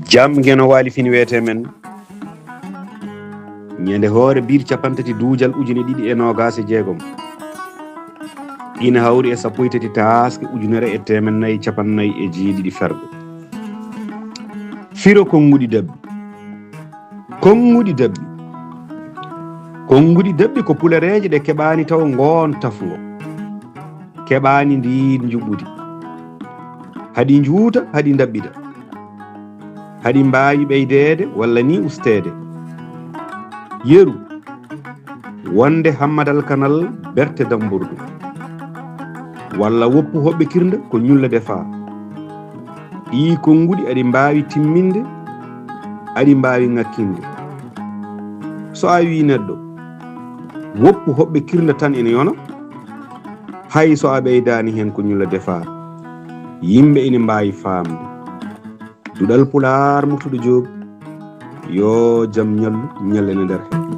jam ngeno wali fini wete men ñande hoore bir capantati duujal ujune ɗiɗi e nogas e jeegom ina hawri e sappo e tati taske ujunere e temen nayyi capannayyi e jeeɗiɗi fergo firo konguɗi dabbi konguɗi dabbi konguɗi dabbi ko pulereje ɗe keɓani taw ngoon tafgo keɓani ndin juɓɓudi haɗi juuta haɗi dabɓida haɗi mbawi ɓeydede walla ni ustede yeru wonde hammadal kanal berte damburdu walla woppu hoɓɓe kirda ko ñulla defa ɗi konguɗi aɗi mbawi timminde aɗi mbawi ŋakkinde so a wi neɗɗo woppu hoɓɓe kirda tan ene yona hay so a ɓeydani hen ko ñulla defa yimɓe ina mbawi famde duɗal pular murtuɗo joobi yo jam ñallu ñallene nder hen